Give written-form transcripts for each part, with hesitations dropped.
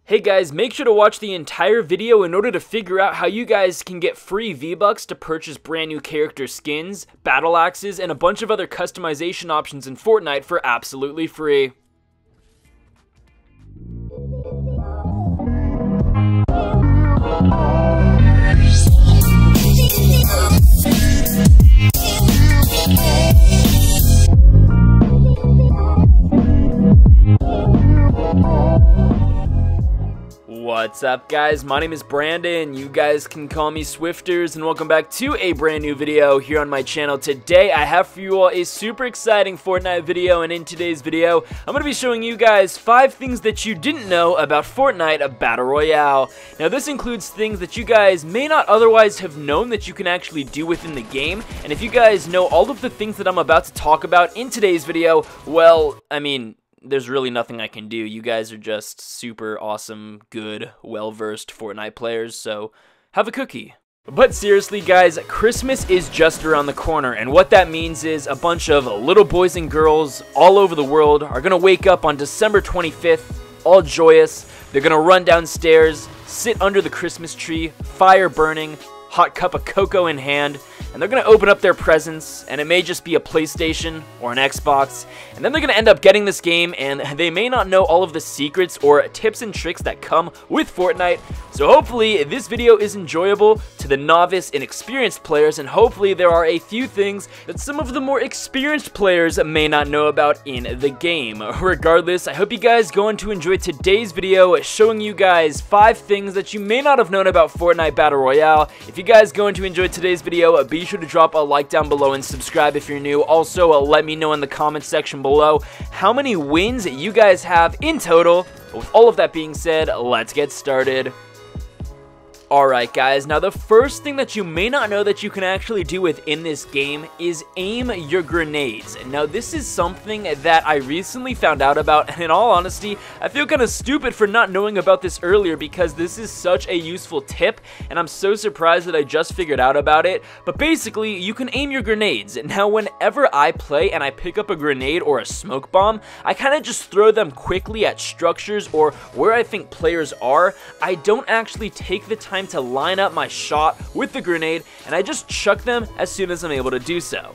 Hey guys, make sure to watch the entire video in order to figure out how you guys can get free V-Bucks to purchase brand new character skins, battle axes, and a bunch of other customization options in Fortnite for absolutely free. What's up guys, my name is Brandon, you guys can call me Swifterrs, and welcome back to a brand new video here on my channel. Today I have for you all a super exciting Fortnite video, and in today's video I'm going to be showing you guys 5 things that you didn't know about Fortnite Battle Royale. Now this includes things that you guys may not otherwise have known that you can actually do within the game, and if you guys know all of the things that I'm about to talk about in today's video, well, I mean, there's really nothing I can do. You guys are just super awesome, good, well-versed Fortnite players, so have a cookie. But seriously guys, Christmas is just around the corner, and what that means is a bunch of little boys and girls all over the world are gonna wake up on December 25th, all joyous. They're gonna run downstairs, sit under the Christmas tree, fire burning, hot cup of cocoa in hand, and they're going to open up their presents, and it may just be a PlayStation or an Xbox, and then they're going to end up getting this game, and they may not know all of the secrets or tips and tricks that come with Fortnite. So hopefully this video is enjoyable to the novice and experienced players, and hopefully there are a few things that some of the more experienced players may not know about in the game. Regardless, I hope you guys go on to enjoy today's video showing you guys 5 things that you may not have known about Fortnite Battle Royale. If you guys go on to enjoy today's video, be sure to drop a like down below and subscribe if you're new. Also, let me know in the comments section below how many wins you guys have in total. But with all of that being said, let's get started. Alright guys, now the first thing that you may not know that you can actually do within this game is aim your grenades. Now this is something that I recently found out about, and in all honesty, I feel kind of stupid for not knowing about this earlier because this is such a useful tip, and I'm so surprised that I just figured out about it. But basically, you can aim your grenades. Now whenever I play and I pick up a grenade or a smoke bomb, I kind of just throw them quickly at structures or where I think players are. I don't actually take the time to line up my shot with the grenade, and I just chuck them as soon as I'm able to do so.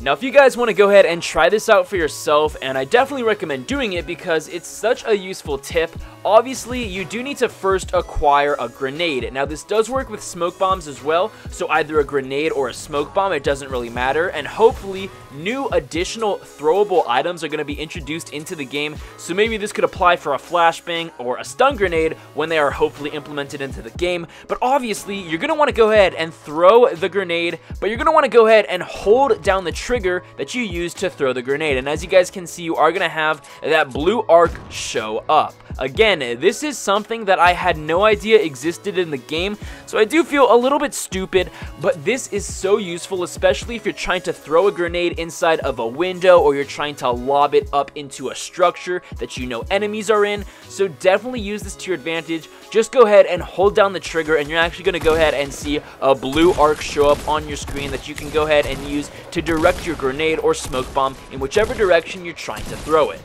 Now if you guys want to go ahead and try this out for yourself, and I definitely recommend doing it because it's such a useful tip, obviously you do need to first acquire a grenade. Now this does work with smoke bombs as well, so either a grenade or a smoke bomb, it doesn't really matter, and hopefully new additional throwable items are going to be introduced into the game, so maybe this could apply for a flashbang or a stun grenade when they are hopefully implemented into the game. But obviously you're going to want to go ahead and throw the grenade, but you're going to want to go ahead and hold down the trigger that you use to throw the grenade, and as you guys can see, you are going to have that blue arc show up. Again, this is something that I had no idea existed in the game, so I do feel a little bit stupid, but this is so useful, especially if you're trying to throw a grenade inside of a window or you're trying to lob it up into a structure that you know enemies are in. So definitely use this to your advantage. Just go ahead and hold down the trigger, and you're actually going to go ahead and see a blue arc show up on your screen that you can go ahead and use to direct your grenade or smoke bomb in whichever direction you're trying to throw it.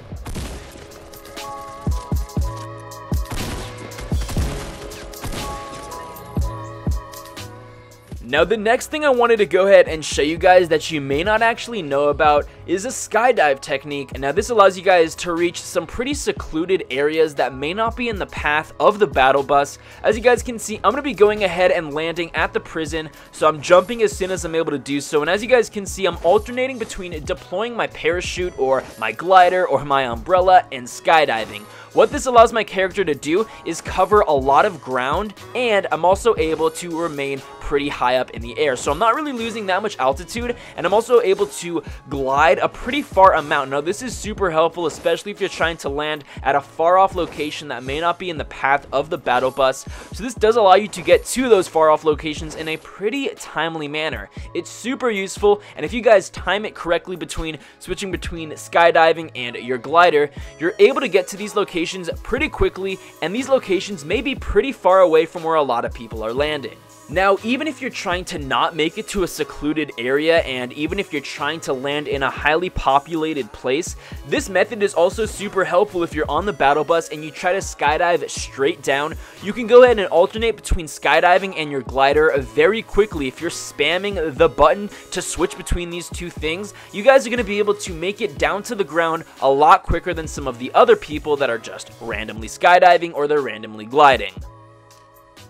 Now the next thing I wanted to go ahead and show you guys that you may not actually know about is a skydive technique. Now this allows you guys to reach some pretty secluded areas that may not be in the path of the battle bus. As you guys can see, I'm going to be going ahead and landing at the prison, so I'm jumping as soon as I'm able to do so, and as you guys can see, I'm alternating between deploying my parachute or my glider or my umbrella and skydiving. What this allows my character to do is cover a lot of ground, and I'm also able to remain pretty high up in the air, so I'm not really losing that much altitude, and I'm also able to glide a pretty far amount. Now this is super helpful, especially if you're trying to land at a far off location that may not be in the path of the battle bus. So this does allow you to get to those far off locations in a pretty timely manner. It's super useful, and if you guys time it correctly between switching between skydiving and your glider, you're able to get to these locations pretty quickly, and these locations may be pretty far away from where a lot of people are landing. Now, even if you're trying to not make it to a secluded area, and even if you're trying to land in a highly populated place, this method is also super helpful if you're on the battle bus and you try to skydive straight down. You can go ahead and alternate between skydiving and your glider very quickly. If you're spamming the button to switch between these two things, you guys are going to be able to make it down to the ground a lot quicker than some of the other people that are just randomly skydiving or they're randomly gliding.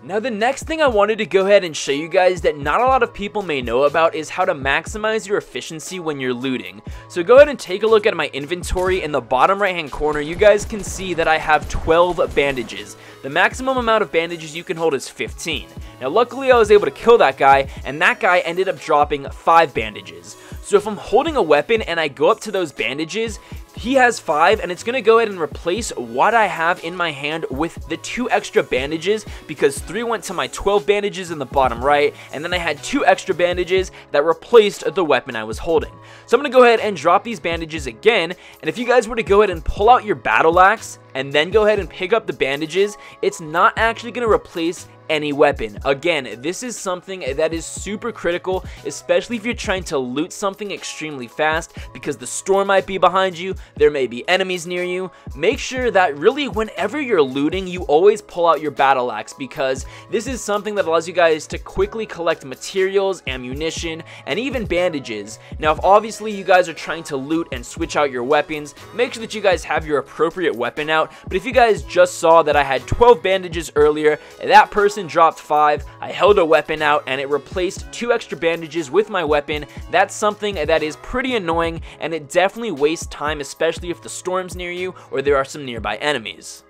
Now, the next thing I wanted to go ahead and show you guys that not a lot of people may know about is how to maximize your efficiency when you're looting. So go ahead and take a look at my inventory. In the bottom right hand corner, you guys can see that I have 12 bandages. The maximum amount of bandages you can hold is 15. Now, luckily I was able to kill that guy, and that guy ended up dropping 5 bandages. So if I'm holding a weapon and I go up to those bandages, he has 5, and it's going to go ahead and replace what I have in my hand with the 2 extra bandages, because 3 went to my 12 bandages in the bottom right, and then I had 2 extra bandages that replaced the weapon I was holding. So I'm going to go ahead and drop these bandages again, and if you guys were to go ahead and pull out your battle axe and then go ahead and pick up the bandages, it's not actually going to replace any weapon. Again, this is something that is super critical, especially if you're trying to loot something extremely fast, because the storm might be behind you, there may be enemies near you. Make sure that really whenever you're looting, you always pull out your battle axe, because this is something that allows you guys to quickly collect materials, ammunition, and even bandages. Now, if obviously you guys are trying to loot and switch out your weapons, make sure that you guys have your appropriate weapon out. But if you guys just saw that I had 12 bandages earlier, and that person dropped 5, I held a weapon out and it replaced 2 extra bandages with my weapon. That's something that is pretty annoying, and it definitely wastes time, especially if the storm's near you or there are some nearby enemies.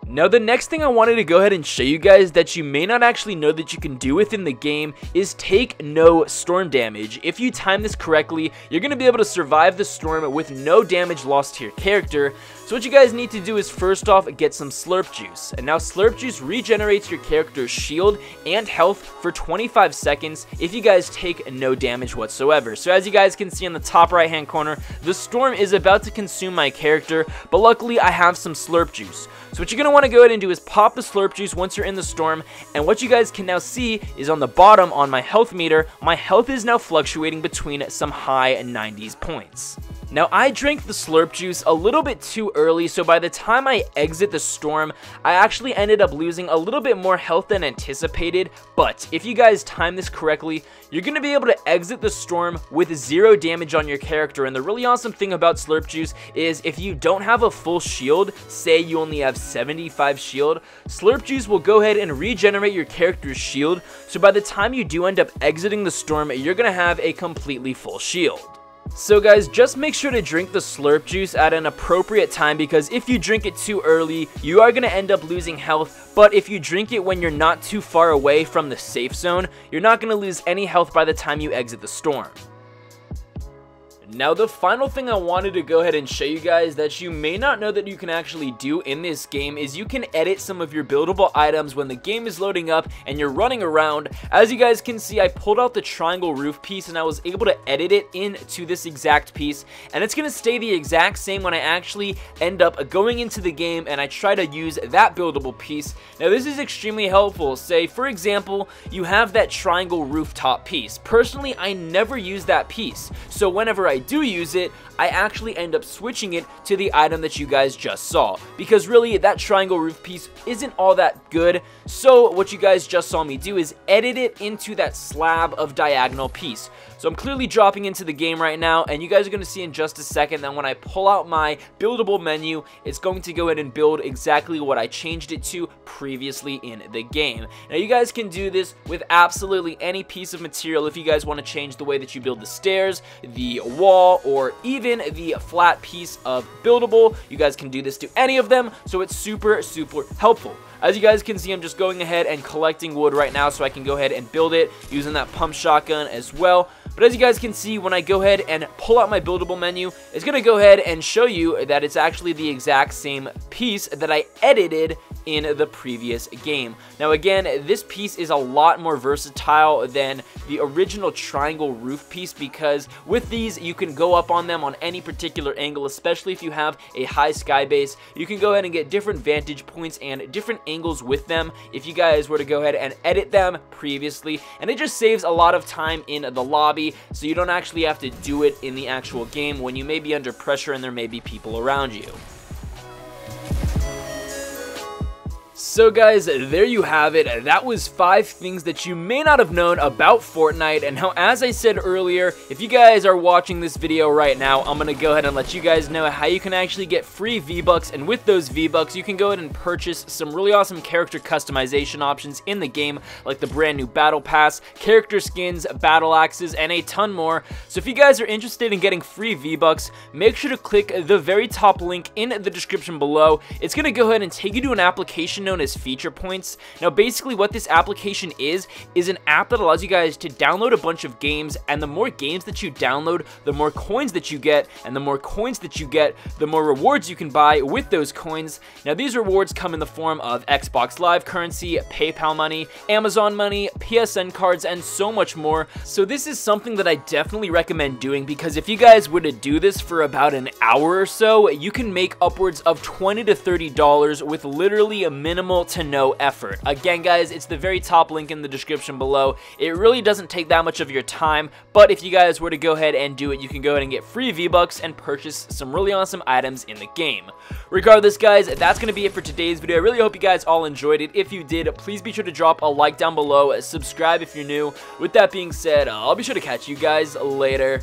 Now, the next thing I wanted to go ahead and show you guys that you may not actually know that you can do within the game is take no storm damage. If you time this correctly, you're going to be able to survive the storm with no damage lost to your character. So what you guys need to do is first off get some slurp juice. And now slurp juice regenerates your character's shield and health for 25 seconds if you guys take no damage whatsoever. So as you guys can see in the top right hand corner, the storm is about to consume my character, but luckily I have some slurp juice. So what you're going to want to go ahead and do is pop the slurp juice once you're in the storm, and what you guys can now see is on the bottom on my health meter, my health is now fluctuating between some high 90s points. Now, I drank the slurp juice a little bit too early, so by the time I exit the storm, I actually ended up losing a little bit more health than anticipated. But if you guys time this correctly, you're going to be able to exit the storm with 0 damage on your character. And the really awesome thing about slurp juice is if you don't have a full shield, say you only have 75 shield, slurp juice will go ahead and regenerate your character's shield. So by the time you do end up exiting the storm, you're going to have a completely full shield. So guys, just make sure to drink the slurp juice at an appropriate time, because if you drink it too early, you are going to end up losing health. But if you drink it when you're not too far away from the safe zone, you're not going to lose any health by the time you exit the storm. Now, the final thing I wanted to go ahead and show you guys that you may not know that you can actually do in this game is you can edit some of your buildable items when the game is loading up and you're running around. As you guys can see, I pulled out the triangle roof piece and I was able to edit it into this exact piece, and it's going to stay the exact same when I actually end up going into the game and I try to use that buildable piece. Now, this is extremely helpful. Say, for example, you have that triangle rooftop piece. Personally, I never use that piece, so whenever I do use it, I actually end up switching it to the item that you guys just saw, because really that triangle roof piece isn't all that good. So what you guys just saw me do is edit it into that slab of diagonal piece. So I'm clearly dropping into the game right now, and you guys are going to see in just a second that when I pull out my buildable menu, it's going to go ahead and build exactly what I changed it to previously in the game. Now, you guys can do this with absolutely any piece of material. If you guys want to change the way that you build the stairs, the wall, or even the flat piece of buildable, you guys can do this to any of them, so it's super helpful. As you guys can see, I'm just going ahead and collecting wood right now so I can go ahead and build it using that pump shotgun as well. But as you guys can see, when I go ahead and pull out my buildable menu, it's going to go ahead and show you that it's actually the exact same piece that I edited in the previous game. Now again, this piece is a lot more versatile than the original triangle roof piece, because with these you can go up on them on any particular angle, especially if you have a high sky base. You can go ahead and get different vantage points and different angles with them if you guys were to go ahead and edit them previously, and it just saves a lot of time in the lobby, so you don't actually have to do it in the actual game when you may be under pressure and there may be people around you. So guys, there you have it. That was 5 things that you may not have known about Fortnite, and how, as I said earlier, if you guys are watching this video right now, I'm gonna go ahead and let you guys know how you can actually get free V-Bucks, and with those V-Bucks, you can go ahead and purchase some really awesome character customization options in the game, like the brand new Battle Pass, character skins, battle axes, and a ton more. So if you guys are interested in getting free V-Bucks, make sure to click the very top link in the description below. It's gonna go ahead and take you to an application known as FeaturePoints. Now basically what this application is an app that allows you guys to download a bunch of games, and the more games that you download, the more coins that you get, and the more coins that you get, the more rewards you can buy with those coins. Now these rewards come in the form of Xbox Live currency, PayPal money, Amazon money, PSN cards, and so much more. So this is something that I definitely recommend doing, because if you guys were to do this for about an hour or so, you can make upwards of $20 to $30 with literally a minimal to no effort. Again guys, it's the very top link in the description below. It really doesn't take that much of your time, but if you guys were to go ahead and do it, you can go ahead and get free V-Bucks and purchase some really awesome items in the game. Regardless guys, that's going to be it for today's video. I really hope you guys all enjoyed it. If you did, please be sure to drop a like down below, subscribe if you're new. With that being said, I'll be sure to catch you guys later.